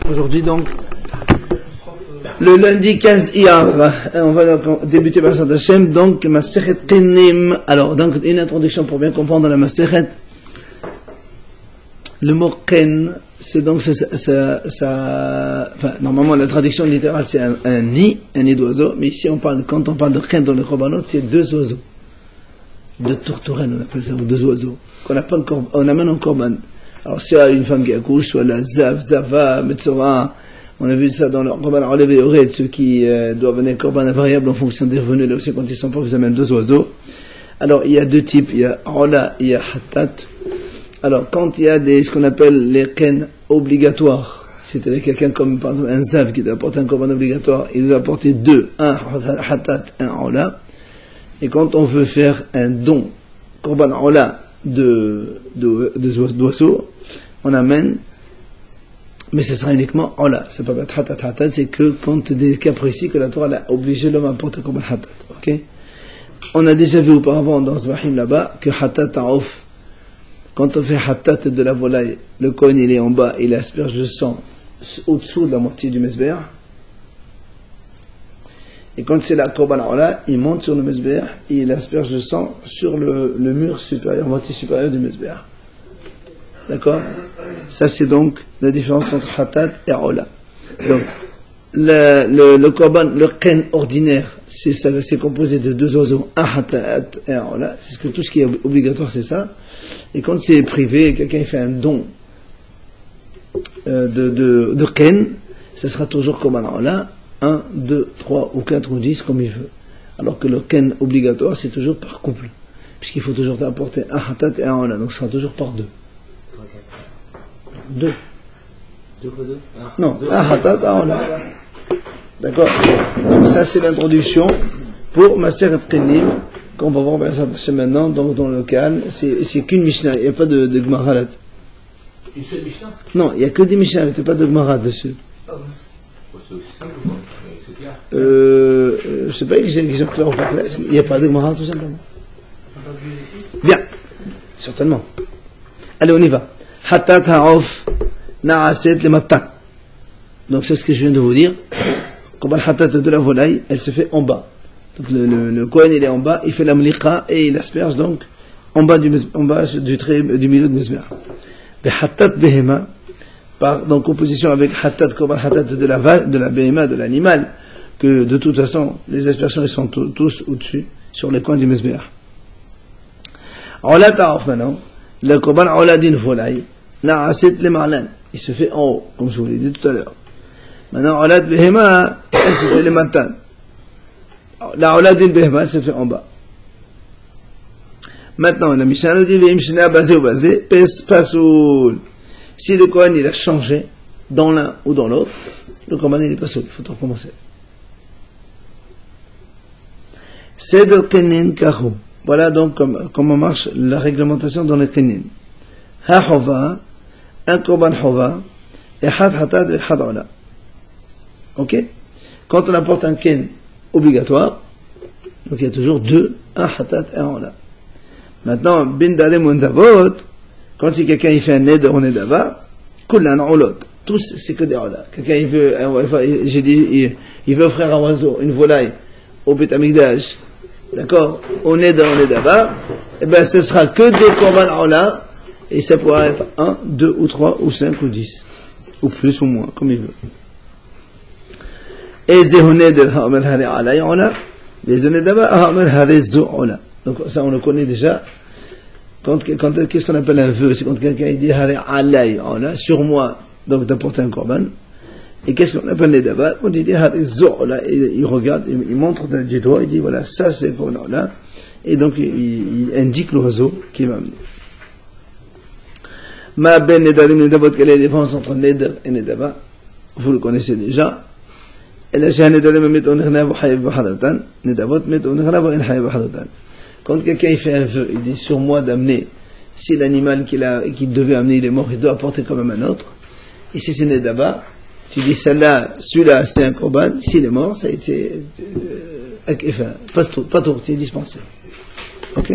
Aujourd'hui donc, le lundi 15 Iyar, on va donc débuter par Sat Hashem, donc Masechet Kenim. Alors, donc une introduction pour bien comprendre la Masechet. Le mot Ken, c'est donc enfin, normalement la traduction littérale c'est un nid d'oiseau, mais ici quand on parle de Ken dans le Korbanot, c'est deux oiseaux. Deux tourterelles, on appelle ça, ou deux oiseaux, on amène en Korban. Alors, s'il y a une femme qui accouche, soit la Zav, Zava, Metzora, on a vu ça dans le Korban Olev et Ored, ceux qui doivent venir Korban variable en fonction des revenus, là aussi quand ils sont pauvres, ils amènent deux oiseaux. Alors, il y a deux types, il y a Ola, il y a Hatat. Alors, quand il y a ce qu'on appelle les Ken obligatoires, c'est-à-dire quelqu'un comme, par exemple, un Zav qui doit apporter un Korban obligatoire, il doit apporter deux, un Hatat, un Ola. Et quand on veut faire un don, Korban Ola, d'oiseaux, on amène, mais ce sera uniquement Ola. C'est pas Hatat, c'est que quand des cas précis que la Torah a obligé l'homme à apporter Korban Hatat. Ok? On a déjà vu auparavant dans ce Vahim là-bas que Hatat Ta'of, quand on fait Hatat de la volaille, le Kohen il est en bas, il asperge le sang au-dessous de la moitié du Mesber. Et quand c'est la Korban Ola, il monte sur le Mesber et il asperge le sang sur le mur supérieur, moitié supérieure du Mesber. D'accord? Ça c'est donc la différence entre Hatat et Ola. Donc, le Korban, le Ken ordinaire, c'est composé de deux oiseaux, un Hatat et un Ola. C'est ce que tout ce qui est obligatoire, c'est ça. Et quand c'est privé, quelqu'un fait un don de Ken, ce sera toujours Korban Ola. 1, 2, 3 ou 4 ou 10 comme il veut. Alors que le Ken obligatoire, c'est toujours par couple. Puisqu'il faut toujours apporter un Hatat et un Ola. Donc ce sera toujours par deux. 2. 2 fois 2 Non, un Hatat, un Ola. D'accord? Donc ça c'est l'introduction pour Masechet Kenim, qu'on va voir maintenant dans le calme. C'est qu'une Mishnah, il n'y a pas de Gemara là. Une seule Mishnah? Non, il n'y a que des Mishnah, il n'y a pas de Gemara dessus. Ah ouais. C'est aussi simple, quoi. C'est clair. Je ne sais pas qu'ils sont clairs ou pas clairs. Il n'y a pas de Gemara tout simplement. Bien, certainement. Allez, on y va. Hatat ha'of na'aset le matin. Donc c'est ce que je viens de vous dire. Comme le hatat de la volaille, elle se fait en bas. Donc le Kohen il est en bas, il fait la mliqa et il asperge donc en bas du trait du milieu de Mesmer. Le hatat behema, donc en opposition avec hatat comme hatat de la behema, de l'animal, que de toute façon les aspersions ils sont tous au-dessus sur les coins du Mesber. Ola ta'af maintenant, le korban ola d'une volaille, na'asit le ma'lan, il se fait en haut, comme je vous l'ai dit tout à l'heure. Maintenant ola de behema, elle se fait le matin. La ola d'une behema, elle se fait en bas. Maintenant la Mishnah nous dit ve'imshina basé ou basé, pasoul. Si le Kohen il a changé dans l'un ou dans l'autre, le Korban il n'est pas saoul, il faut tout recommencer. Seder Kenin Kahu. Voilà donc comment marche la réglementation dans les Kenin. Ha Hova, un Korban Hova, et Had Hatat et Had Ola. Ok? Quand on apporte un Ken obligatoire, donc il y a toujours deux, un Hatat et un Ola. Maintenant, Bin Dalem Undavot, quand si quelqu'un il fait un ned en nedava, kullan olot, tous c'est que des ola. Quelqu'un il veut, j'ai dit, il veut offrir un oiseau, une volaille au Beth Amikdash, d'accord, au ned en nedava, et ben ce sera que des korban ola, et ça pourra être 1, 2 ou 3 ou 5 ou 10, ou plus ou moins, comme il veut. Et zehoned ha'omer hare alay ola, et zehonedava ha'omer hare zo ola. Donc ça on le connaît déjà. Qu'est-ce qu'on appelle un vœu? C'est quand quelqu'un il dit alay, sur moi, donc d'apporter un korban. Et qu'est-ce qu'on appelle les dabat? Quand il dit il regarde, il montre du doigt, il dit voilà, ça c'est pour là. Et donc il indique l'oiseau qui va amener. Ma ben nedarim nedabot, quelle est la différence entre neder et nedaba? Vous le connaissez déjà. Et là, c'est nedarim met on irnav hayev bahadatan, nedabot met on irnav en hayev bahadatan. Quand quelqu'un il fait un vœu, il dit sur moi d'amener, si l'animal qu'il devait amener il est mort, il doit apporter quand même un autre. Et si c'est Nedaba, tu dis celui-là c'est un korban, s'il est mort, ça a été pas tout, tu es dispensé. Ok?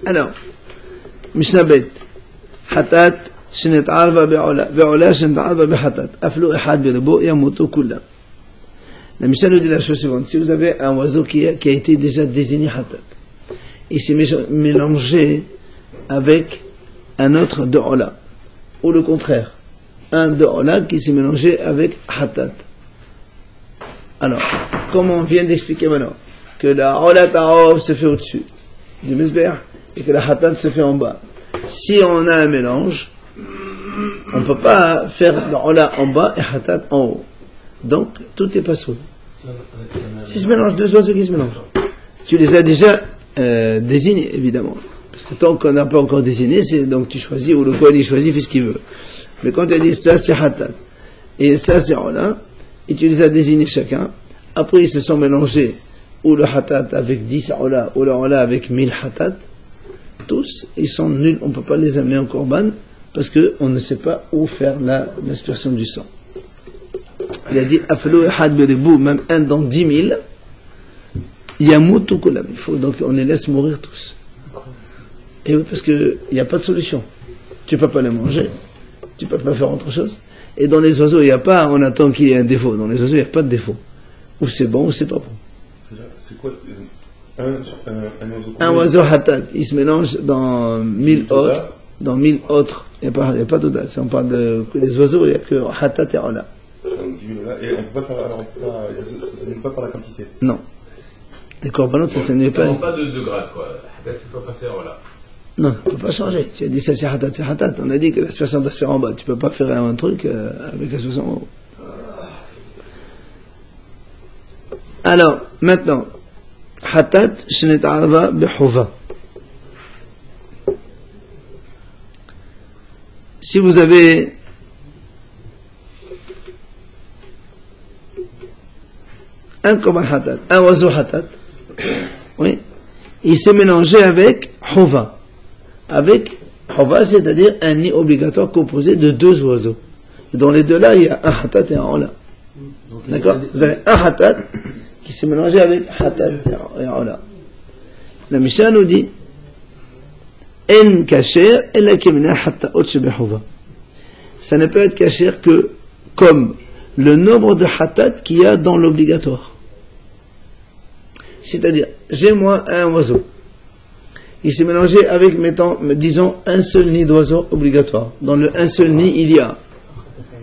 Alors, Mishnah Bet, حتات شنتعرض بعلا بعلا شنتعرض بحتات أفلو إحد بربو يموتوا كلهم. La Mishnah nous dit la chose suivante. Si vous avez un oiseau qui a été déjà désigné hatat, il s'est mélangé avec un autre de Ola, ou le contraire, un de Ola qui s'est mélangé avec hatat. Alors, comme on vient d'expliquer maintenant, que la Ola Ta'ov se fait au-dessus du Mizbeach et que la hatat se fait en bas. Si on a un mélange, on ne peut pas faire la Ola en bas et hatat en haut. Donc, tout est pas sourd. Si se mélange deux oiseaux qui se mélangent, tu les as déjà désignés, évidemment. Parce que tant qu'on n'a pas encore désigné, c'est donc tu choisis, ou le Kohen il choisit, fait ce qu'il veut. Mais quand tu dis ça c'est hatat, et ça c'est ola, et tu les as désignés chacun, après ils se sont mélangés, ou le hatat avec 10 ola, ou le ola avec 1000 hatat, tous, ils sont nuls, on ne peut pas les amener en korban, parce qu'on ne sait pas où faire l'aspersion du sang. Il a dit Afalo Ehad Beribou, même un dans 10 000, Yamutu Kulam. Il faut donc on les laisse mourir tous. Et oui, parce qu'il n'y a pas de solution. Tu ne peux pas les manger, tu ne peux pas faire autre chose. Et dans les oiseaux, il n'y a pas, on attend qu'il y ait un défaut. Dans les oiseaux, il n'y a pas de défaut. Ou c'est bon ou c'est pas bon. C'est quoi un oiseau hatat, il se mélange dans 1000 autres. Dans 1000 autres, il n'y a pas d'oda. Si on parle des oiseaux, il n'y a que hatat et ola. Et on peut pas faire, alors ça s'annule pas par la quantité. Non. Les corbanotes, ça s'annule pas. Ça n'a pas de grade, quoi. Hatat, il faut passer, voilà. Non, on ne peut pas changer. Tu as dit ça c'est hatat, c'est hatat. On a dit que l'aspersion doit se faire en bas. Tu ne peux pas faire un truc avec l'aspersion en haut. Alors, maintenant, hatat, shnet arba bihova. Si vous avez un korban hatat, un oiseau hatat, oui, il s'est mélangé avec hova. Avec hova, c'est-à-dire un nid obligatoire composé de deux oiseaux. Et dans les deux là, il y a un hatat et un ola. D'accord? Vous avez un hatat qui s'est mélangé avec hatat et ola. La Mishnah nous dit En kasher ella kemina hatta ot shebehova. Ça ne peut être kasher que comme le nombre de hatat qu'il y a dans l'obligatoire. C'est-à-dire, j'ai moi un oiseau. Il s'est mélangé avec, disons, un seul nid d'oiseau obligatoire. Dans le un seul nid, il y a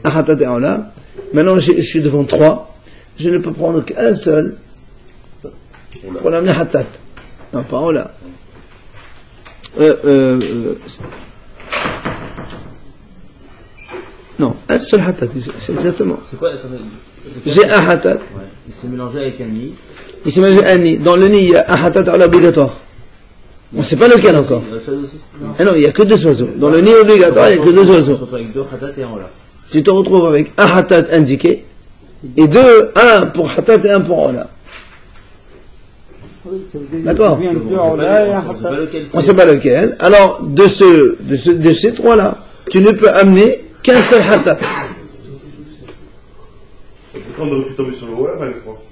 un hatat et un ola. Maintenant, je suis devant 3. Je ne peux prendre qu'un seul pour l'amener hatat. Non, pas ola. Non, un seul hatat, c'est exactement. C'est quoi, attendez, j'ai un hatat. Ouais. Il s'est mélangé avec un nid. Il s'est mélangé un nid. Dans le nid, il y a un hatat obligatoire. On ne sait pas lequel encore. Ah non, il n'y a que deux oiseaux. Dans le nid obligatoire, il n'y a que deux oiseaux. On se retrouve avec deux hatat et un ola. Tu te retrouves avec un hatat indiqué et un pour hatat et un pour ola. D'accord? On ne sait pas lequel. Alors, de ces trois-là, tu ne peux amener qu'un seul hatat. Quand on aurait pu tomber sur le haut, les trois.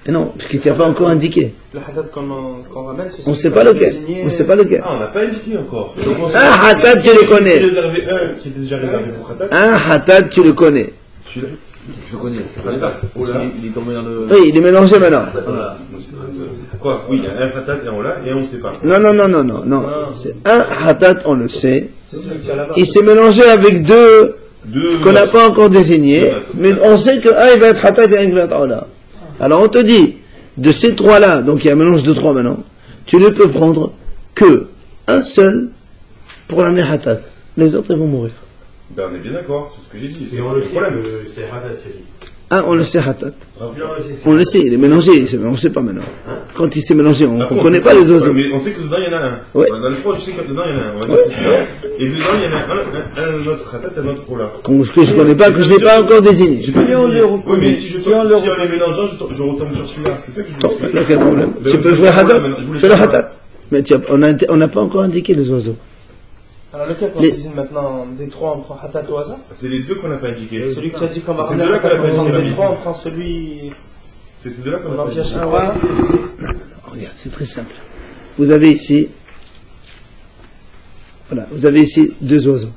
Et non, parce qu'il n'y a pas encore indiqué. Le hatat qu'on ramène, c'est on ne sait pas lequel. On ne sait pas lequel. Ah, on n'a pas indiqué encore. Un hatat, tu le connais. Qui est déjà réservé pour hatat. Un hatat, tu le connais. Je le connais. Il est tombé dans le. Oui, il est mélangé maintenant. Voilà. Quoi? Oui, il y a un hatat et un ola, et on ne sait pas. Non. C'est un hatat, on le sait. C'est celui qui est là-bas. Il s'est mélangé avec deux qu'on n'a pas encore désignés, mais on sait qu'un il va être hatat et un il va être ola. Alors on te dit, de ces trois-là, donc il y a un mélange de trois maintenant, tu ne peux prendre que un seul pour l'amener hatat. Les autres, ils vont mourir. Ben, on est bien d'accord, c'est ce que j'ai dit. Et on le sait que c'est hatat, tu dis. Un, on le sait hatat. On le sait, il est mélangé, on ne sait pas maintenant. Quand il s'est mélangé, on ne connaît pas les oiseaux. Mais on sait que dedans il y en a un. Ouais. Dans les trois, je sais que dedans il y en a un. On va dire c'est sûr. Et dedans il y en a un autre hatat et un autre ola. Que je ne connais pas, que je n'ai pas encore désigné. Oui, mais si en les mélangeant, je retombe sur celui-là. C'est ça que je veux dire. Quel problème? Tu peux jouer hatat? Fais le hatat. Mais on n'a pas encore indiqué les oiseaux. Alors lequel qu'on désigne maintenant des trois, on prend hatat au hasard? C'est les deux qu'on n'a pas indiqués. Celui que tu as dit qu'on va C'est ramener de là qu'on a pas hatat, indiqué. des trois, on prend celui. C'est de là qu'on On a en pas pioche indiqué. un au hasard. Regarde, c'est très simple. Vous avez ici deux oiseaux.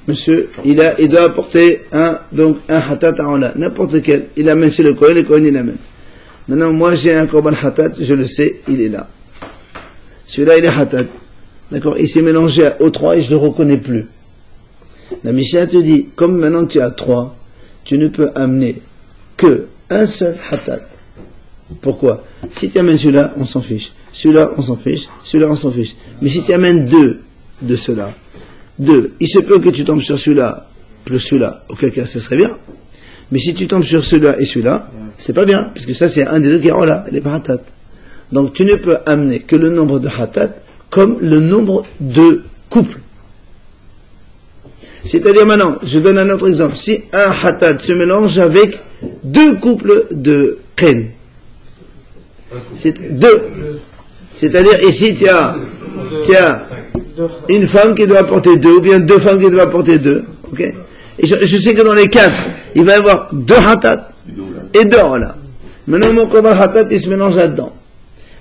monsieur, il doit apporter un hatat à Ola, n'importe lequel. Il amène chez le Kohen il amène. Maintenant, moi j'ai un korban hatat, je le sais, il est là. Celui-là, il est hatat. D'accord? Il s'est mélangé aux 3 et je ne le reconnais plus. La Mishnah te dit, comme maintenant tu as 3, tu ne peux amener que un seul hatat. Pourquoi? Si tu amènes celui-là, on s'en fiche. Celui-là, on s'en fiche. Celui-là, on s'en fiche. Mais si tu amènes 2 de ceux-là, 2, il se peut que tu tombes sur celui-là plus celui-là, auquel cas ce serait bien. Mais si tu tombes sur celui-là et celui-là, c'est pas bien, parce que ça c'est un des deux qui est là, il est pas hatat. Donc tu ne peux amener que le nombre de hatat comme le nombre de couples. C'est-à-dire maintenant, je donne un autre exemple. Si un hatat se mélange avec 2 couples de ken, c'est 2. C'est-à-dire ici tu as une femme qui doit apporter 2, ou bien 2 femmes qui doivent apporter 2. Okay? Et je sais que dans les 4, il va y avoir 2 hatat et 2 ola. Maintenant, mon korban hatat, il se mélange là-dedans.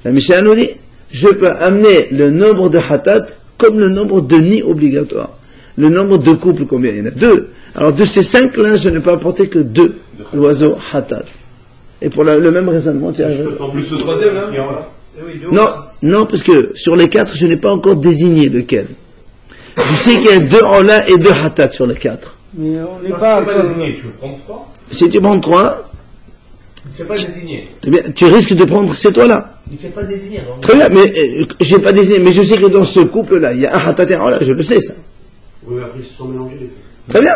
La Mishnah nous dit, je peux amener le nombre de hatat comme le nombre de nids obligatoires. Le nombre de couples, combien il y en a? 2. Alors de ces 5-là, je ne peux apporter que 2 oiseaux hatat. Et pour le même raisonnement, tu arrives. Plus le troisième, là? Non, parce que sur les 4, je n'ai pas encore désigné lequel. Je sais qu'il y a 2 ola et 2 hatat sur les 4. Mais on n'est pas désigné, tu veux prendre 3? Si tu prends 3, Tu n'es pas désigné. eh bien, tu risques de prendre ces toits-là. Il ne t'est pas désigné, non? Très bien, mais j'ai pas désigné, mais je sais que dans ce couple-là, il y a un hatat et un ola, je le sais ça. Oui, mais après ils se sont mélangés les deux. Très bien.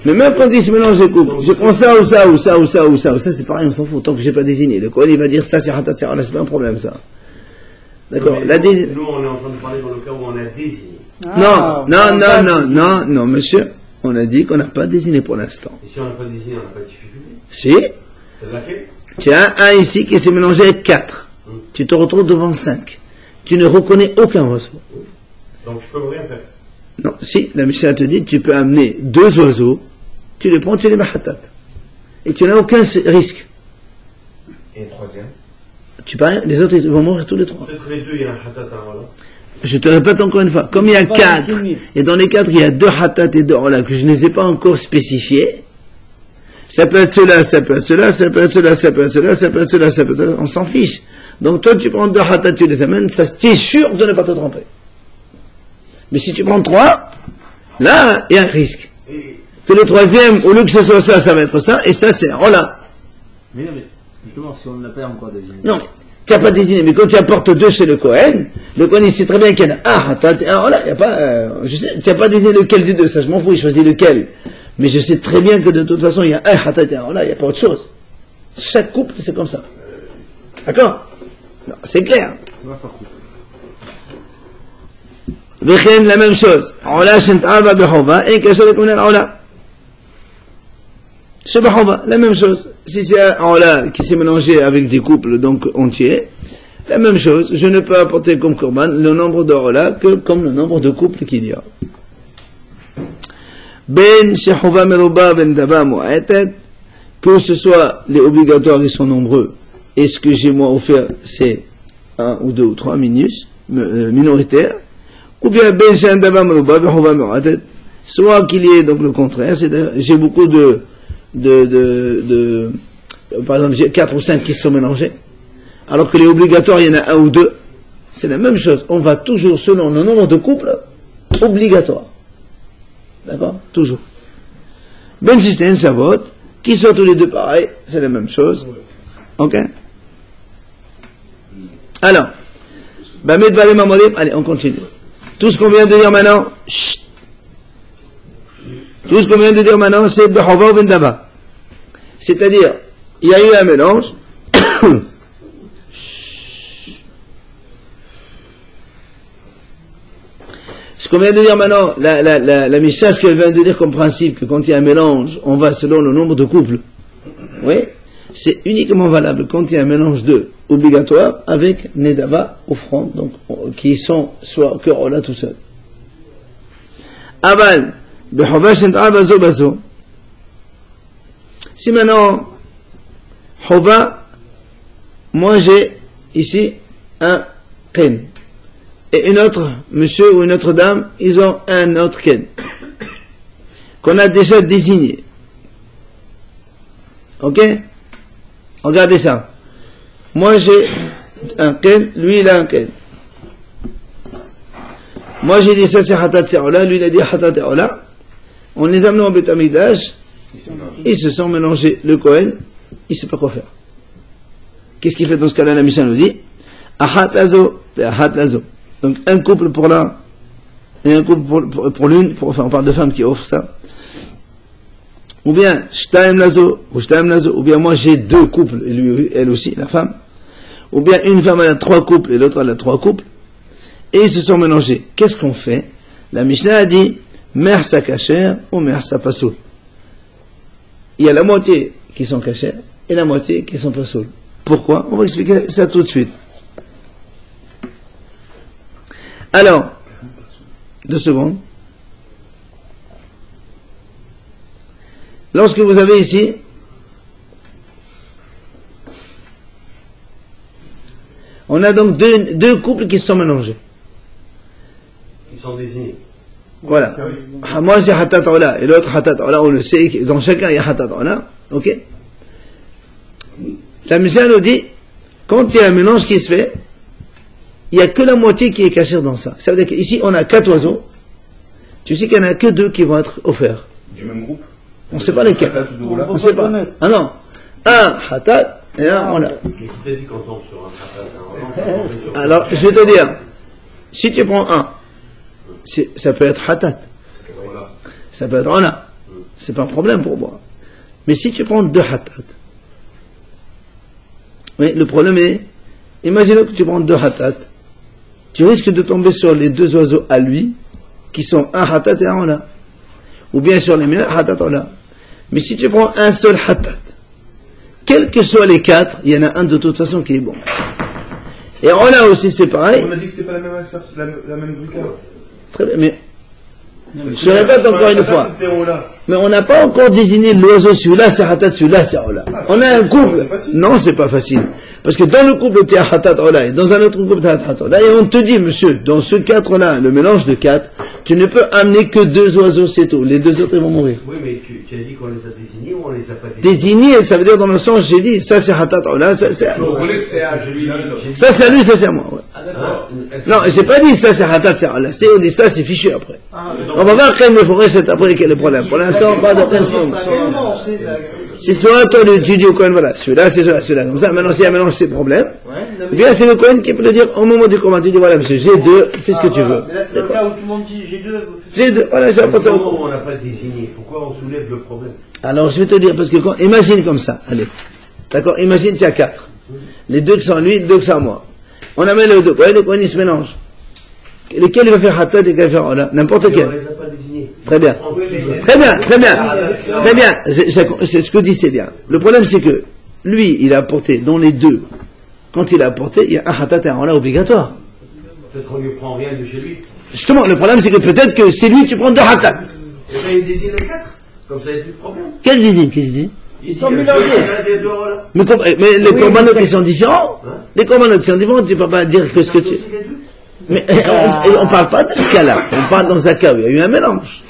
Mais même quand ils se mélangent les couples, je prends ça ou ça ou ça ou ça ou ça ou ça, c'est pareil, on s'en fout, tant que j'ai pas désigné. Le Kohen, il va dire ça c'est hatat, c'est ola, c'est pas un problème ça. D'accord. Nous, on est en train de parler dans le cas où on a désigné. Non, monsieur. On a dit qu'on n'a pas désigné pour l'instant. Et si on n'a pas désigné, on n'a pas de difficulté. Si. C'est laquelle? Tu as un ici qui s'est mélangé avec 4. Tu te retrouves devant 5. Tu ne reconnais aucun oiseau. Donc je peux rien faire. Non, si, la Mishnah te dit, tu peux amener 2 oiseaux, tu les prends, tu les mets hatat. Et tu n'as aucun risque. Et le troisième? Tu paries, les autres, ils vont mourir tous les 3. Peut-être que les deux, il y a un hatat à un ola. Je te répète encore une fois, comme il y a 4, et dans les 4, il y a 2 hatat et 2 ola, que je ne les ai pas encore spécifiés, ça peut être cela, ça peut être cela, ça peut être cela, ça peut être cela, ça peut être cela, ça peut être cela, on s'en fiche. Donc toi, tu prends 2 hatat, tu les amènes, tu es sûr de ne pas te tromper. Mais si tu prends 3, là, il y a un risque. Que le troisième, au lieu que ce soit ça, ça va être ça, et ça, c'est un ola. Mais non, mais justement, si on ne l'a pas encore désigné. Non, mais tu n'as pas désigné, mais quand tu apportes 2 chez le Kohen, il sait très bien qu'il y en a un hatat et un ola. Il n'y a pas, je sais, tu n'as pas désigné lequel des deux, ça je m'en fous, il choisit lequel. Mais je sais très bien que de toute façon, il y a un hatat et un ola, il n'y a pas autre chose. Chaque couple, c'est comme ça. D'accord? Non, c'est clair. C'est pas par couple. Vechen, la même chose. Ola shent'ava bechova, et kasharik min al-ola. Shebechova, la même chose. Si c'est un ola qui s'est mélangé avec des couples, donc entiers, la même chose. Je ne peux apporter comme korban le nombre de ola que comme le nombre de couples qu'il y a. Ben shechova meruba ben dava mu'atet, que ce soit les obligatoires, ils sont nombreux, et ce que j'ai moi offert, c'est 1 ou 2 ou 3 minoritaires, ou bien ben shendava meruba ben chova mu'atet, soit qu'il y ait donc le contraire, c'est-à-dire j'ai beaucoup par exemple j'ai 4 ou 5 qui se sont mélangés, alors que les obligatoires il y en a 1 ou 2, c'est la même chose, on va toujours selon le nombre de couples obligatoires. D'accord? Toujours. Ben système, ça vote. Qu'ils soient tous les deux pareils, c'est la même chose. Ok? Alors, allez, on continue. Tout ce qu'on vient de dire maintenant, chut. Tout ce qu'on vient de dire maintenant, c'est Bechova ou Ben Dava. C'est-à-dire, il y a eu un mélange. Ce qu'on vient de dire maintenant, la Mishnah, ce qu'elle vient de dire comme principe, que quand il y a un mélange, on va selon le nombre de couples. Oui, c'est uniquement valable quand il y a un mélange de obligatoire avec Nedava, offrande, donc, qui sont soit que Ola tout seul. Aval, Bechova Shent'a Bazo Bazo. Si maintenant, Chova, moi j'ai ici un Ken. Et une autre monsieur ou une autre dame, ils ont un autre ken. qu'on a déjà désigné. Ok? Regardez ça. Moi j'ai un ken, lui il a un ken. Moi j'ai dit ça c'est hatat se'ola, lui il a dit hatat se'ola. On les a amenés au Beit Hamikdash, ils se sont mélangés. Le Kohen, il ne sait pas quoi faire. Qu'est-ce qu'il fait dans ce cas-là? La Mishnah nous dit ahat lazo et ahat lazo. Donc un couple pour l'un et un couple pour l'une, enfin on parle de femmes qui offrent ça. Ou bien shtaim lazo ou shtaim lazo, ou bien moi j'ai deux couples et lui, elle aussi, la femme. Ou bien une femme elle a trois couples et l'autre elle a trois couples. Et ils se sont mélangés. Qu'est-ce qu'on fait? La Mishnah a dit mersa kasher ou mersa pasoul. Il y a la moitié qui sont kasher et la moitié qui sont pasoul. Pourquoi? On va expliquer ça tout de suite. Alors, 2 secondes. Lorsque vous avez ici on a donc deux couples qui se sont mélangés. Ils sont désignés. Voilà. Moi c'est hatat ola et l'autre hatat ola, on le sait, dans chacun il y a hatat ola. Ok? La Mishnah nous dit, quand il y a un mélange qui se fait, il n'y a que la moitié qui est cachée dans ça. Ça veut dire qu'ici on a 4 oiseaux. Tu sais qu'il n'y en a que 2 qui vont être offerts. Du même groupe? On ne sait pas lesquels. On ne sait pas. Ah non. Un hatat et un ola. Mais qui t'a dit qu'on tombe sur un hatat? Alors, je vais te dire, si tu prends un, ça peut être hatat, ça peut être ola, c'est pas un problème pour moi. Mais si tu prends 2 hatat, oui, le problème est, imaginons que tu prends 2 hatat, tu risques de tomber sur les 2 oiseaux à lui, qui sont un hatat et un ola, ou bien sur les miens, hatat ola. Mais si tu prends un seul hatat, quels que soient les 4, il y en a un de toute façon qui est bon. Et ola aussi c'est pareil. On a dit que c'était pas la même zrika. Très bien, mais je répète encore une fois. C'était Ola. Mais on n'a pas encore désigné l'oiseau, celui-là c'est hatat, celui-là c'est ola. On a un couple. Non, c'est pas facile. Parce que dans le couple tu as hatat ola et dans un autre couple tu as hatat ola. Et on te dit, monsieur, dans ce 4-là, le mélange de 4, tu ne peux amener que 2 oiseaux, c'est tout. Les 2 autres ils vont mourir. Oui, mais tu as dit qu'on les a désignés ou on les a pas désignés? Désigné, ça veut dire dans le sens, j'ai dit, ça c'est hatat ola, ça c'est à lui, ça c'est à moi. Ouais. Non, j'ai pas dit ça c'est hatat, c'est ola. On dit ça c'est fichu après. On va voir quand même c'est après quel est le problème. Pour l'instant, pas de c'est soit toi tu dis au Cohen, voilà, celui-là, c'est celui-là, comme ça, maintenant s'il y a un mélange, c'est problème. Ou bien c'est le Cohen qui peut le dire au moment du combat, tu dis voilà, monsieur, j'ai 2, fais ce que tu veux. Mais là, c'est le cas où tout le monde dit j'ai 2. J'ai 2, voilà, j'ai pas ça. Pourquoi on n'a pas désigné? Pourquoi on soulève le problème? Alors, je vais te dire, parce que imagine comme ça, allez. D'accord, imagine qu'il y a 4. Les 2 qui sont lui, les 2 qui sont moi. On amène les 2, le Cohen, il se mélange. Lequel il va faire hatat et lequel il va faire ola? N'importe quel. On les a pas désignés. Très bien. Très bien, très bien. Très bien. C'est ce que dit, c'est bien. Le problème, c'est que lui, il a apporté dans les 2. Quand il a apporté, il y a un hatat et un ola obligatoire. Peut-être qu'on ne lui prend rien de chez lui. Justement, le problème, c'est que peut-être que c'est lui qui prend 2 hatat. Et bien, il désigne les 4. Comme ça, il n'y a plus de problème. Quel désigne? Qu'est-ce qu'il dit? Ils sont mélangés. Mais les corbanotes, ils sont différents. Les corbanotes, ils sont différents. Tu ne peux pas dire que ce que tu... Mais on ne parle pas de ce cas-là. On parle dans un cas où il y a eu un mélange.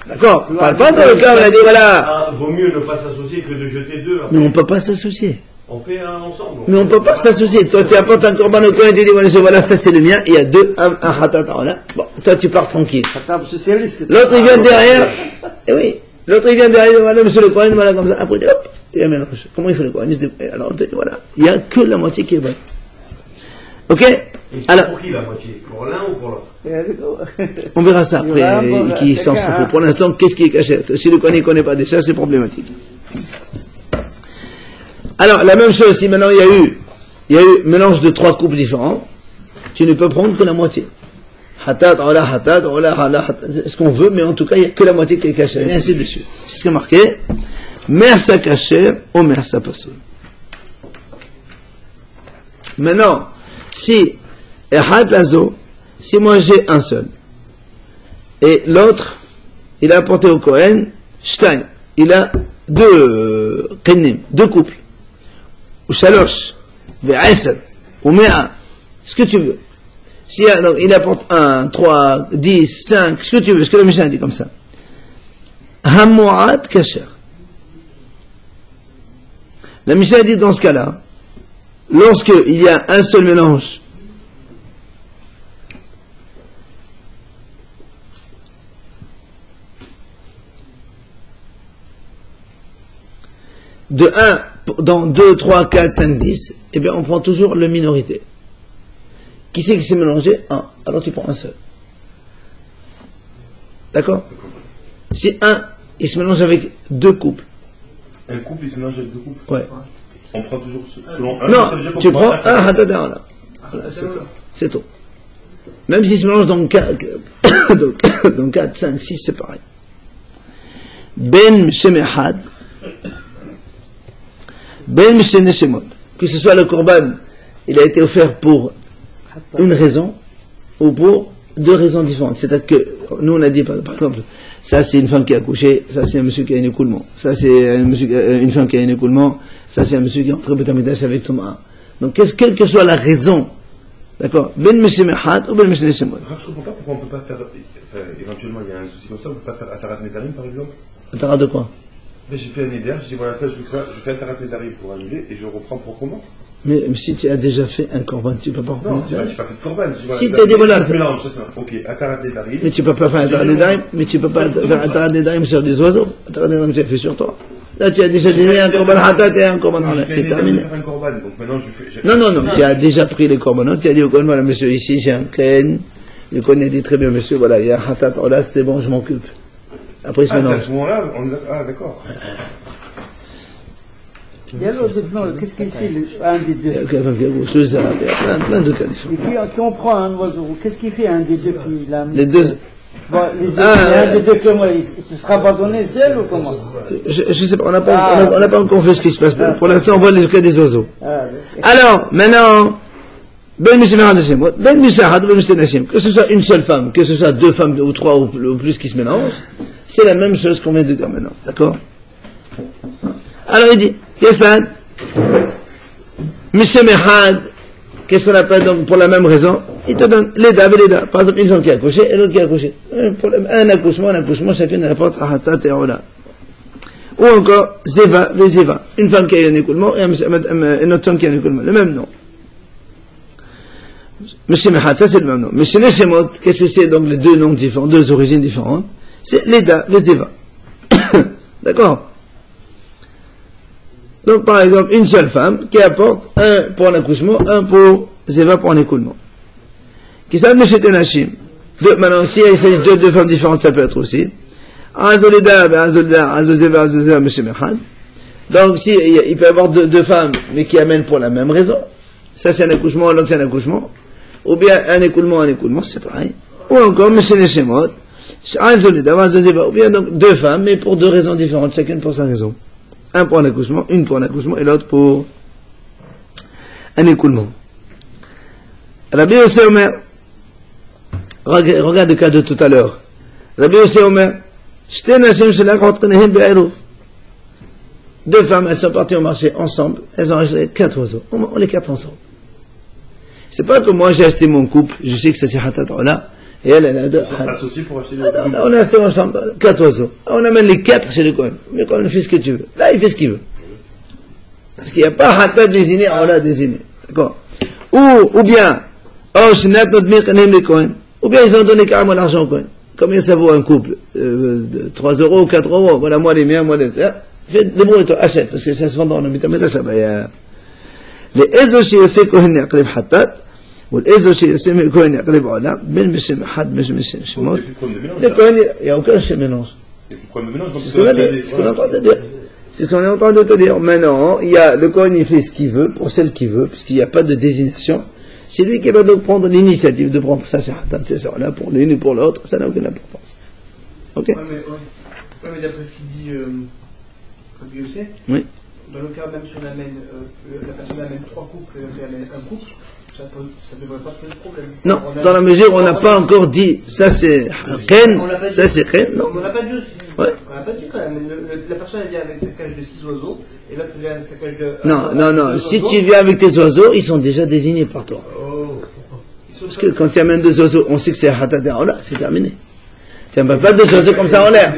D'accord? On ne parle pas dans le cas où on a dit voilà. Vaut mieux ne pas s'associer que de jeter 2. Mais on ne peut pas s'associer. On fait un ensemble. Mais on ne peut pas s'associer. Toi, tu apportes un corban au coin et tu dis voilà, ça c'est le mien. Il y a 2, un hatat, voilà. Bon, toi, tu pars tranquille. L'autre, il vient derrière. Et oui. L'autre, il vient derrière. Voilà, monsieur le coin, voilà, comme ça. Après, hop, il y a un mélange. Comment il fait le coin? Alors, voilà. Il n'y a que la moitié qui est bonne. Ok? Et c'est pour qui la moitié? Pour l'un ou pour l'autre? On verra ça après, qui s'en fout. Pour l'instant, qu'est-ce qui est caché? Si le coin ne connaît pas déjà, c'est problématique. Alors, la même chose, si maintenant il y a eu mélange de 3 couples différents, tu ne peux prendre que la moitié. Hatat, ola, ce qu'on veut, mais en tout cas, il n'y a que la moitié qui est cachée, et ainsi de suite. C'est ce qui est marqué. Mersa kacher ou mersa pasoul. Maintenant, si moi j'ai un seul, et l'autre, il a apporté au Kohen, Shtaim, il a 2 kenim, 2 couples, ou shalosh, ve'esed, ou mea, ce que tu veux. Si il apporte 1, 3, 10, 5, ce que tu veux, ce que le Mishnah dit comme ça. Hamu'at kasher. La Mishnah dit dans ce cas-là, lorsque il y a un seul mélange de 1 dans 2, 3, 4, 5, 10, eh bien on prend toujours le minorité. Qui c'est qui s'est mélangé? 1. Alors tu prends un seul. D'accord? Si un, il se mélange avec 2 couples. Un couple, il se mélange avec 2 couples? Ouais. On prend toujours selon un. Non, ça veut dire qu'on tu prend prends un hatadar là. Voilà, c'est tout. Même s'il se mélange dans 4, dans 4, 5, 6, c'est pareil. Ben Shemehad, Ben Shemeshemot. Que ce soit le korban, il a été offert pour une raison ou pour 2 raisons différentes. C'est-à-dire que nous on a dit par exemple, ça c'est une femme qui a accouché, ça c'est un monsieur qui a un écoulement, ça c'est une femme qui a un écoulement, ça c'est un monsieur qui est entré au Beth Amikdash avec Thomas. Donc quelle que soit la raison, d'accord, Ben Meshemehad ou Ben Meshemot. Je ne comprends pas pourquoi on ne peut pas faire, éventuellement il y a un souci comme ça, on ne peut pas faire Atarat Nedarim par exemple. Atarat de quoi? Mais j'ai fait un Neder, je dis voilà, ça, je fais Atarat Nedarim pour annuler et je reprends proprement. Mais si tu as déjà fait un korban, tu ne peux pas reprendre. Non, j'ai pas fait de korban. Si tu as dit voilà. Ça se mélange. Ok, Atarat Nedarim. Mais tu ne peux pas faire Atarat Nedarim, mais tu ne peux pas faire Atarat Nedarim sur des oiseaux. Atarat Nedarim, tu as fait sur toi. Là, tu as déjà donné un korban hatat et un korban halat. C'est terminé. Non, tu as déjà pris les korbanot, tu as dit au korban, voilà, monsieur, ici, j'ai un ken. Le korban a dit très bien, monsieur, voilà, il y a un hatat, là, c'est bon, je m'occupe. Après, c'est à ce moment-là, d'accord. Et alors, dites-moi, qu'est-ce qu'il fait, un des deux? Il y a plein de cas différents. Et qui on prend un oiseau, qu'est-ce qu'il fait un des deux qui l'a mis? Les deux. Bon, un des deux, comment il se sera abandonné seul ou comment? Je sais pas, on n'a pas encore fait ce qui se passe. Pour l'instant, on voit les cas des oiseaux. Alors, maintenant, Ben Mishemehad Nashim, Ben Mishahad, Ben Mishahad, que ce soit une seule femme, que ce soit 2 femmes ou 3 ou plus qui se mélangent, c'est la même chose qu'on vient de dire maintenant. D'accord? Alors il dit, Yesad, Mishemehad, qu'est-ce qu'on appelle donc pour la même raison? Il te donne les daves et les daves. Par exemple, une femme qui a accouché et l'autre qui a accouché. Un accouchement, chacune apporte hatat et ola. Ou encore, zeva, vezeva. Une femme qui a un écoulement et une autre femme qui a un écoulement. Le même nom. Meshemehad, ça c'est le même nom. Meshemeshemot, qu'est-ce que c'est donc les 2 noms différents, 2 origines différentes? C'est Leda, Vezeva. D'accord? Donc par exemple, une seule femme qui apporte un pour un accouchement, un pour Zeva pour un écoulement. Qui savent Meshet Nashim. Maintenant, si il s'agit de 2 femmes différentes, ça peut être aussi. Azoleda, Azozeva, Azozeva, Meshemehad. Donc si il peut y avoir 2 femmes, mais qui amènent pour la même raison. Ça c'est un accouchement, l'autre c'est un accouchement. Ou bien un écoulement, c'est pareil. Ou encore, Meshemot, ou bien donc 2 femmes, mais pour 2 raisons différentes, chacune pour sa raison. Un pour un accouchement, une pour un accouchement, et l'autre pour un écoulement. Rabbi Yossi Omer, regarde le cas de tout à l'heure. Rabbi Yossi Omer, 2 femmes, elles sont parties au marché ensemble, elles ont acheté 4 oiseaux. On les 4 ensemble. C'est pas que moi j'ai acheté mon couple, je sais que ça c'est hatat là, et elle a 2. Ils sont associés pour acheter on a acheté ensemble 4 oiseaux. On amène les 4 chez le Kohen. Le Kohen fait ce que tu veux. Là, il fait ce qu'il veut. Parce qu'il n'y a pas hatat désigné, on l'a désigné. D'accord? Ou bien, ou bien ils ont donné carrément l'argent au Kohen. Combien ça vaut un couple? 3 euros ou 4 euros? Voilà, moi les miens, moi les tiens. Fais, débrouille-toi, achète, parce que ça se vend dans le mitameta, ça va y a. Les Ezoshi Yossi Kohen Yakrib Hatat, ou les Ezoshi Yossi Kohen Yakrib Ola, Ben Meshemehad, Ben Meshemot. Le Kohen, il n'y a aucun mélange. C'est ce qu'on a dit, c'est ce qu'on est en train de dire. C'est ce qu'on est en train de te dire. Maintenant, il y a, le Kohen, il fait ce qu'il veut, pour celle qu'il veut, puisqu'il n'y a pas de désignation. C'est lui qui va donc prendre l'initiative de prendre ça, c'est Hatat, c'est ça, là, pour l'une et pour l'autre, ça n'a aucune importance. Ok? Ouais, mais d'après ce qu'il dit, Rabbi Yossi, oui. Dans le cas même si on amène, la personne amène 3 couples et on amène un couple, ça ne devrait pas poser de problème. Non, dans la mesure où on n'a pas encore dit, ça c'est Ren, ça c'est Ren, non. On n'a pas dit aussi. Ouais. On n'a pas dit quand même. La personne elle vient avec sa cage de 6 oiseaux et l'autre vient avec sa cage de. Non. Si tu viens avec tes oiseaux, ils sont déjà désignés par toi. Parce que quand tu amènes 2 oiseaux, on sait que c'est Hatat et Ola, c'est terminé. Tu n'amènes pas 2 oiseaux comme ça en l'air.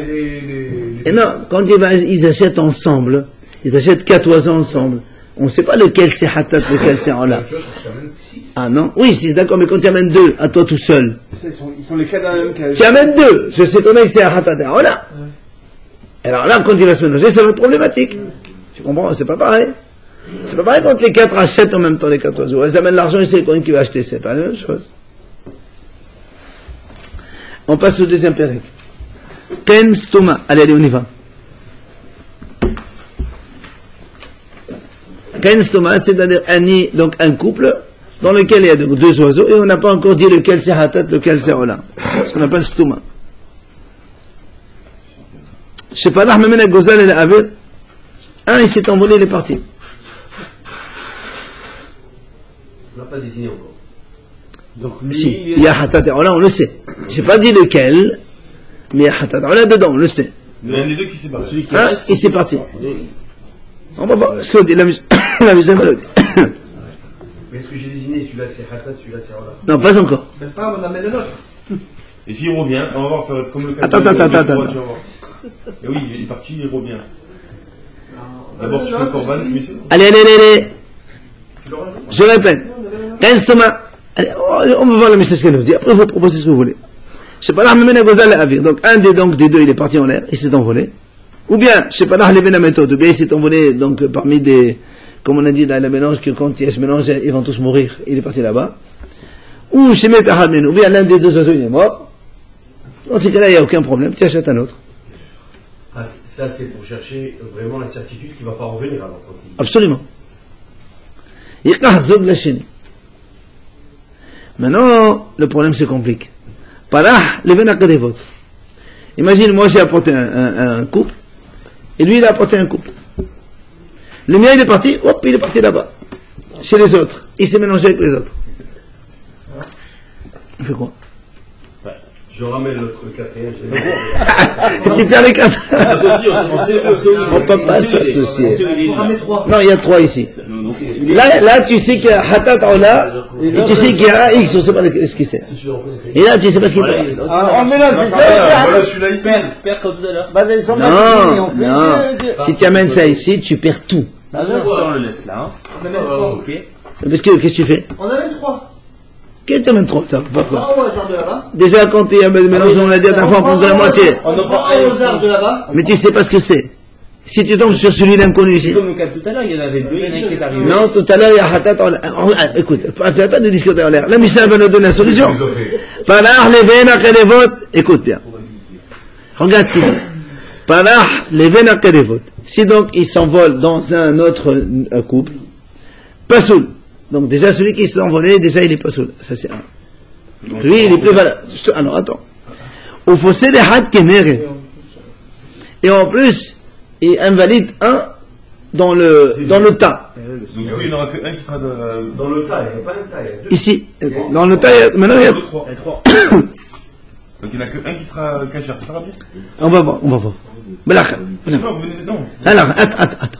Les Et non, quand ils achètent ensemble, ils achètent 4 oiseaux ensemble. On ne sait pas lequel c'est hatat, lequel c'est ola. Ah non? Oui, si, d'accord, mais quand tu amènes 2, à toi tout seul. Ils sont les cas d'un même cas. Tu amènes 2, je sais ton mec c'est hatat et ola. Alors là, quand il va se mélanger, ça va être problématique. Tu comprends? C'est pas pareil. C'est pas pareil quand les 4 achètent en même temps les 4 oiseaux. Elles amènent l'argent et c'est le qui va acheter. C'est pas la même chose. On passe au deuxième périque. Ken stoma. Allez, on y va. Ken stoma, c'est-à-dire donc un couple dans lequel il y a donc 2 oiseaux et on n'a pas encore dit lequel c'est hatat, lequel c'est ola. Ce qu'on appelle stoma. Je sais pas, là, même la gozal et la avir. Un, il s'est envolé, il est parti. On n'a pas désigné encore. Donc lui, Si, il y a hatat et ola, on le sait. J'ai pas dit lequel, mais il y a hatat et ola dedans, on le sait. L'un des deux qui s'est barré. Celui qui Hein, reste, il s'est parti. On va voir ce que dit la musique va le dire. Mais est-ce que j'ai désigné celui-là c'est hatat, celui-là c'est ola? Non, pas encore. Mais pas, on amène le nôtre. Et s'il revient, on va voir, ça va être comme le cas Attends. Et oui, il est parti, il revient. D'abord, tu fais Corban, mais c'est bon. Allez. Je répète. 15 Thomas. Allez, on va voir le message qu'elle nous dit. Après, vous proposez ce que vous voulez. Je sais pas là, même Gozal à avir. Donc, un des deux, il est parti en l'air, il s'est envolé. Ou bien, je sais pas là, les méthodes. Ou bien, il s'est envolé, donc, parmi des, comme on a dit dans la mélange, que quand il y a ce mélange, ils vont tous mourir. Il est parti là-bas. Ou, je sais ou bien l'un des 2 oiseaux, il est mort. Dans ce cas-là, il n'y a aucun problème. Tu achètes un autre. Ah, ça c'est pour chercher vraiment la certitude qu'il ne va pas revenir alors quand il... Absolument. Maintenant, le problème se complique. Parah, les venakadevot. Imagine, moi j'ai apporté un couple, et lui il a apporté un couple. Le mien il est parti, hop, il est parti là-bas, chez les autres. Il s'est mélangé avec les autres. On fait quoi? Je ramène le quatrième. Tu perds les 4. on peut pas s'associer. On ramène 3. Non, il y a 3 ici. Là, tu sais qu'il y a hatat ola, et tu sais qu'il y a un X, on ne sait pas ce qu'il c'est. Et là, tu ne sais pas ce qu'il fait. On mélange les Voilà celui-là ici. Père comme tout à l'heure. Bah, ils sont Non. Si tu amènes ça ici, tu perds tout. On le laisse là. On amène 3. Ok. Parce que, qu'est-ce que tu fais? On amène 3. Qu'est-ce que tu amènes 3? Pourquoi? 3 au hasard de là-bas. Déjà, quand il y a le mélange, on l'a dit à ta fois, on prend de la moitié. On en prend 1 au hasard de là-bas. Mais tu sais pas ce que c'est. Si tu tombes sur celui d'inconnu ici. C'est comme le cas de tout à l'heure, il y en avait 2, il y en a un qui est arrivé. Non, tout à l'heure, il y a hatat ola. Écoute, pas de discuter en l'air. La Michel va nous donner la solution. Parah, les venakadevot. Écoute bien. Regarde ce qu'il dit. Parah, les venakadevot. Si donc il s'envole dans un autre couple, pas soul. Donc déjà celui qui s'est envolé, déjà il est pas soul. Ça c'est un. Lui il est plus valable. Alors attends. Au fossé des had kenere. Et en plus, il invalide un dans le tas. Donc du coup, il n'y en aura qu'un qui sera Dans le tas, il n'y a pas un tas, il y a 2. Ici, dans le tas, maintenant il y a 3. Donc il n'y en a qu'un qui sera caché. Ça va bien? On va voir. Belakha. Non, vous venez dedans. Alors, attends.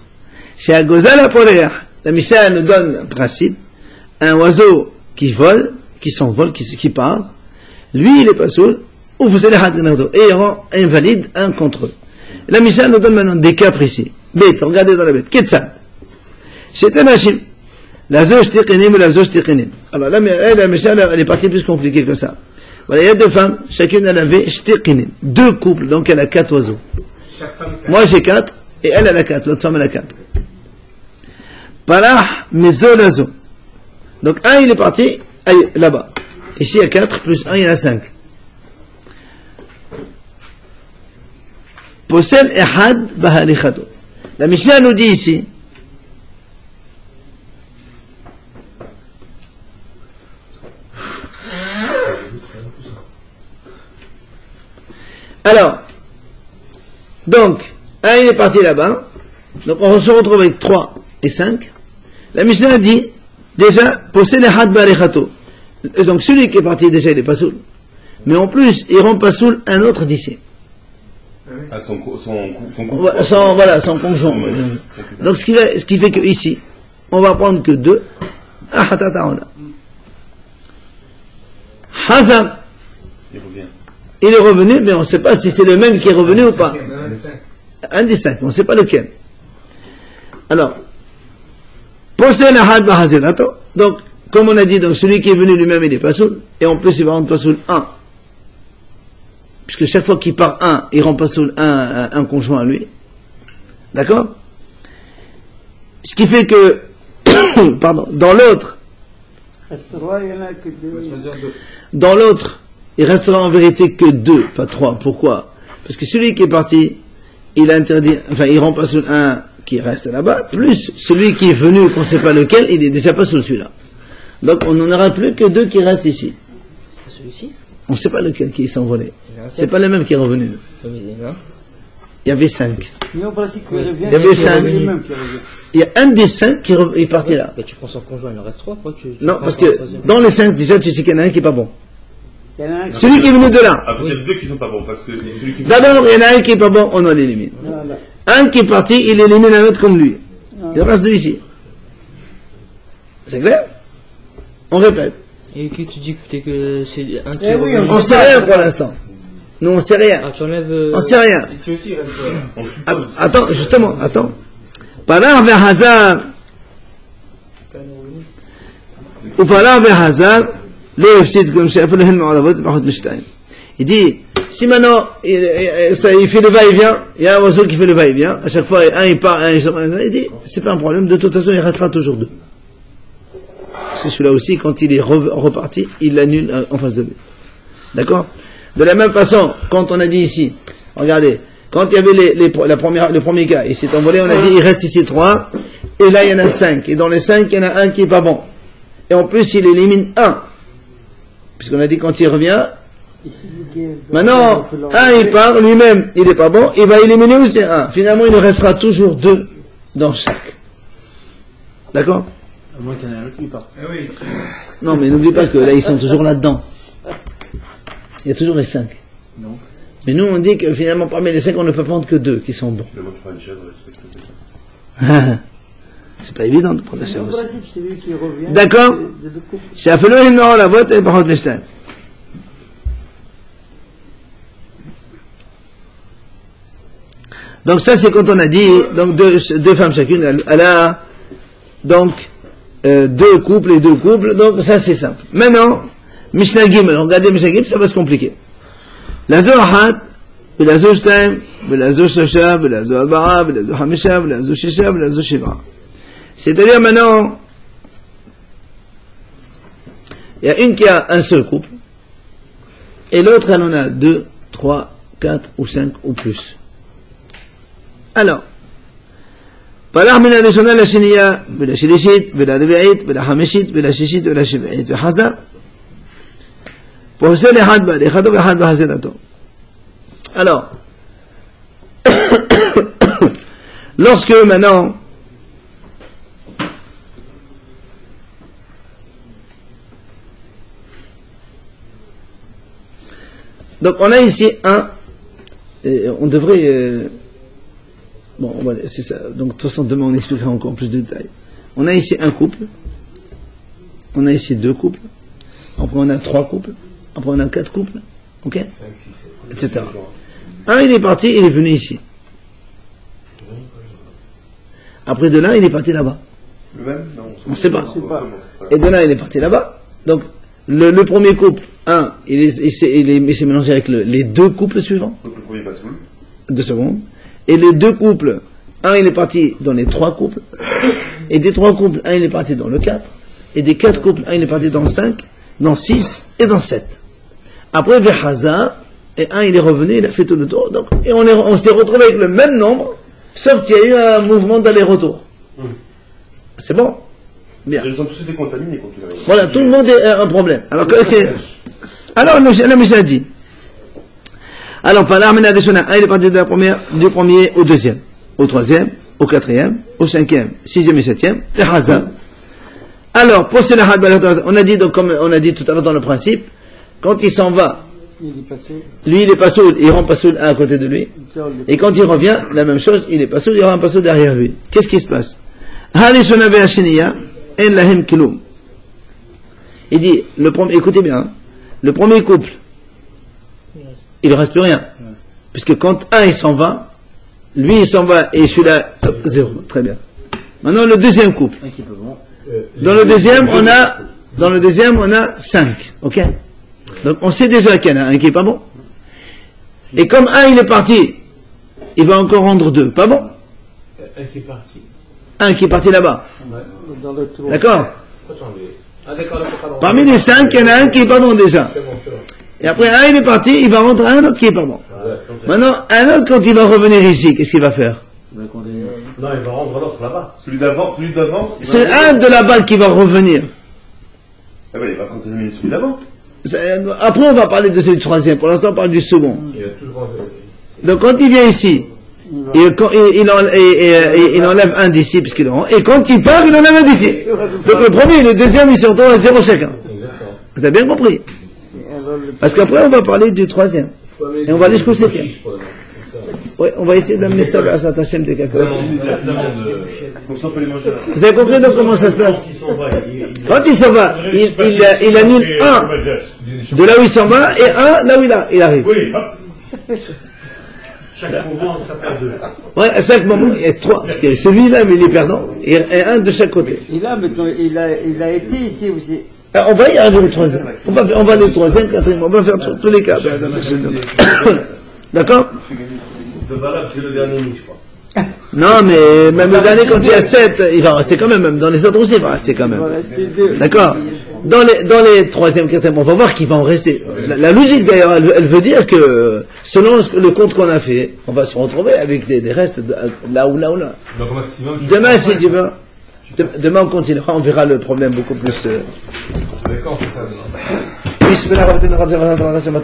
Chez Agozal Aporéa, la Mishnah nous donne un principe. Un oiseau qui vole, qui s'envole, qui part, lui il est pas soul, ou vous allez et il rend invalide un contre eux. La Mishnah nous donne maintenant des cas précis. Bête, regardez dans la bête. Ketsan. C'est un hachim. La zoj tiqinim et la zoj tiqinim. Alors là, la Mishnah, elle est partie plus compliquée que ça. Voilà, il y a 2 femmes, chacune elle avait shtiqinim. 2 couples, donc elle a 4 oiseaux. Chaque femme. Moi j'ai 4, et elle a 4, l'autre femme elle a 4. Parah, mezo, lazo. Donc un il est parti, là-bas. Ici il y a 4, plus 1 il y en a 5. Posel ehad bahalichado. La Mishnah nous dit ici, alors, donc, un il est parti là-bas, donc on se retrouve avec 3 et 5. La Mishnah dit, déjà, possède les had barichato. Donc celui qui est parti, déjà, il est pas soul. Mais en plus, il rend pas soul un autre d'ici. Ah, son conjoint. Donc ce qui fait que ici, on va prendre que 2. Hazam. Il est revenu, mais on ne sait pas si c'est le même qui est revenu ou pas. Un des 5, on ne sait pas lequel. Alors, possède Ahad Bahazirato. Donc, comme on a dit, donc celui qui est venu lui-même, il est Pasoul. Et en plus, il va rendre Pasoul 1. Puisque chaque fois qu'il part 1, il rend Pasoul un conjoint à lui. D'accord? Ce qui fait que, pardon, dans l'autre, dans l'autre, il restera en vérité que 2, pas 3. Pourquoi? Parce que celui qui est parti, il a interdit, enfin, il rend Pasoul 1 qui reste là-bas, plus celui qui est venu, qu'on ne sait pas lequel, il est déjà pas sous celui-là. Donc on n'en aura plus que 2 qui restent ici. C'est pas celui-ci? On ne sait pas lequel qui s'est envolé. C'est pas le même qui est revenu. Il y avait 5. Il y avait 5. Il y a un des 5 qui est parti là. Mais tu prends son conjoint, il en reste 3. Non, parce que dans les 5, déjà, tu sais qu'il y en a un qui n'est pas bon. Celui qui est venu de là. Ah, peut-être 2 qui ne sont pas bons, parce que celui qui... D'abord, il y en a un qui n'est pas bon, on l'élimine. Un qui est parti, il élimine un autre comme lui. Il reste 2 ici. C'est clair? On répète. Et qui te dit que c'est un qui on sait rien pour l'instant. Nous, on sait rien. Ah, tu enlèves... On sait rien. Ici aussi, il reste Attends, justement, attends. Parar vers Hazar. Ou parar vers Hazar. Il dit, si maintenant il fait le va-et-vient, il y a un oiseau qui fait le va-et-vient, à chaque fois un il part, il dit, c'est pas un problème, de toute façon il restera toujours 2. Parce que celui-là aussi, quand il est reparti, il l'annule en face de lui. D'accord? De la même façon, quand on a dit ici, regardez, quand il y avait le premier cas, il s'est envolé, on a dit, il reste ici 3, et là il y en a 5, et dans les 5, il y en a un qui est pas bon. Et en plus, il élimine 1. Puisqu'on a dit quand il revient, maintenant, un il part, lui-même, il n'est pas bon, il va éliminer aussi 1. Finalement, il nous restera toujours 2 dans chaque. D'accord? À moins qu'il y en ait un autre qui parte. Oui. Non, mais n'oublie pas que là, ils sont toujours là-dedans. Il y a toujours les 5. Non. Mais nous, on dit que finalement, parmi les 5, on ne peut prendre que 2 qui sont bons. C'est pas évident de prendre la chèvre aussi. D'accord? Donc ça c'est quand on a dit donc deux femmes chacune, elle a donc 2 couples et 2 couples, donc ça c'est simple. Maintenant, Mishnah Gimel, regardez Mishnah Gimel, ça va se compliquer. La Zohat, la Zoshtaim, la Zoshasha, la Zohabara, la Zohamisha, la Zoshisha, la Zoshiva. C'est-à-dire maintenant, il y a une qui a un seul couple, et l'autre elle en a 2, 3, 4 ou 5 ou plus. Alors, פלח מן הראשונה לשנייה ולשלישית ולרביעית ולחמישית ולשישית ולשבעית וחזר פוסל אחד בהליכתו ואחד בחזרתו. Alors, lorsque maintenant donc on a ici on devrait bon, voilà, c'est ça. Donc, de toute façon, demain, on expliquera encore plus de détails. On a ici un couple. On a ici 2 couples. Après, on a 3 couples. Après, on a 4 couples. Ok? 5, 6, 7. Etc. Un, il est parti, il est venu ici. Après, de là, il est parti là-bas. Le même? Non. On ne sait pas. Et de là, il est parti là-bas. Donc, le premier couple, il s'est mélangé avec les 2 couples suivants. Donc, le premier pas sous. 2 secondes. Et les 2 couples, un il est parti dans les 3 couples, et des 3 couples, un il est parti dans le 4, et des 4 couples, un il est parti dans le 5, dans 6 et dans 7. Après, vers Hazar, et un il est revenu, il a fait tout le tour, donc, et on s'est retrouvé avec le même nombre, sauf qu'il y a eu un mouvement d'aller-retour. C'est bon? Bien. Ils ont tous été contaminés quand il arrive. Voilà, tout le monde a un problème. Alors, alors le Mishnah dit, alors, par l'armée nationale, il est parti de la première, du premier au deuxième, au troisième, au quatrième, au cinquième, sixième et septième, et Hazar. Alors, pour cela, on a dit, donc, comme on a dit tout à l'heure dans le principe, quand il s'en va, lui il est pas sourd, il rend pas sourd à côté de lui, et quand il revient, la même chose, il est pas sourd, il rend pas sourd derrière lui. Qu'est-ce qui se passe? Il dit, écoutez bien, le premier couple, il ne reste plus rien. Puisque quand un il s'en va, Lui, il s'en va et celui-là, hop, 0. Très bien. Maintenant, le deuxième couple. Un qui peut bon. Dans le deuxième, on a 5. Ok? Donc, on sait déjà qu'il y en a un qui est pas bon. Et comme un, il est parti, il va encore rendre 2. Pas bon? Un qui est parti. Un qui est parti là-bas. Dans le trou. D'accord? Pourquoi tu as enlevé? Ah d'accord, là, c'est pas Parmi les 5, il y en a un qui est pas bon déjà. C'est bon, c'est bon. Et après, un, il est parti, il va rendre un autre qui est pas bon. Maintenant, un autre, quand il va revenir ici, qu'est-ce qu'il va faire? Non, il va rendre l'autre là-bas. Celui d'avant. C'est un de là-bas qui va revenir. Ah ben, il va contaminer celui d'avant. Après, on va parler de celui du troisième. Pour l'instant, on parle du second. Il a toujours. Donc, quand il vient ici, il enlève un d'ici, puisqu'il en... et quand il part, il enlève un d'ici. Donc, le premier et le deuxième, ils se retrouvent à 0 chacun. Exactement. Vous avez bien compris? Parce qu'après, on va parler du troisième. Et on va aller jusqu'au septième. Oui, on va essayer d'amener ça à sa Hachem de quelque part. Comme ça, on peut les manger. Vous avez compris donc comment ça se passe? Quand il s'en va, il annule un de là où il s'en va et un là où il arrive. Oui, hop. Chaque mouvement, ça perd 2. Ouais, à chaque moment, il y a 3. Parce que celui-là, il est perdant. Et un de chaque côté. Et là, maintenant, il a été ici aussi. Alors, on va y arriver au troisième. On va aller au troisième, quatrième. On va faire tous les cas. D'accord? Le valable, c'est le dernier nuit, je crois. Non, mais même le dernier, quand il y a 7, il va rester quand même. Même dans les autres aussi, il va rester quand même. Il va rester 2. D'accord? Dans les troisième, quatrième, on va voir qu'il va en rester. La logique, d'ailleurs, elle veut dire que, selon le compte qu'on a fait, on va se retrouver avec des restes là ou là ou là. Donc, au maximum, Demain, si tu veux, demain, on continuera, on verra le problème beaucoup plus. Mais quand on fait ça demain? بسم الله الرحمن الرحيم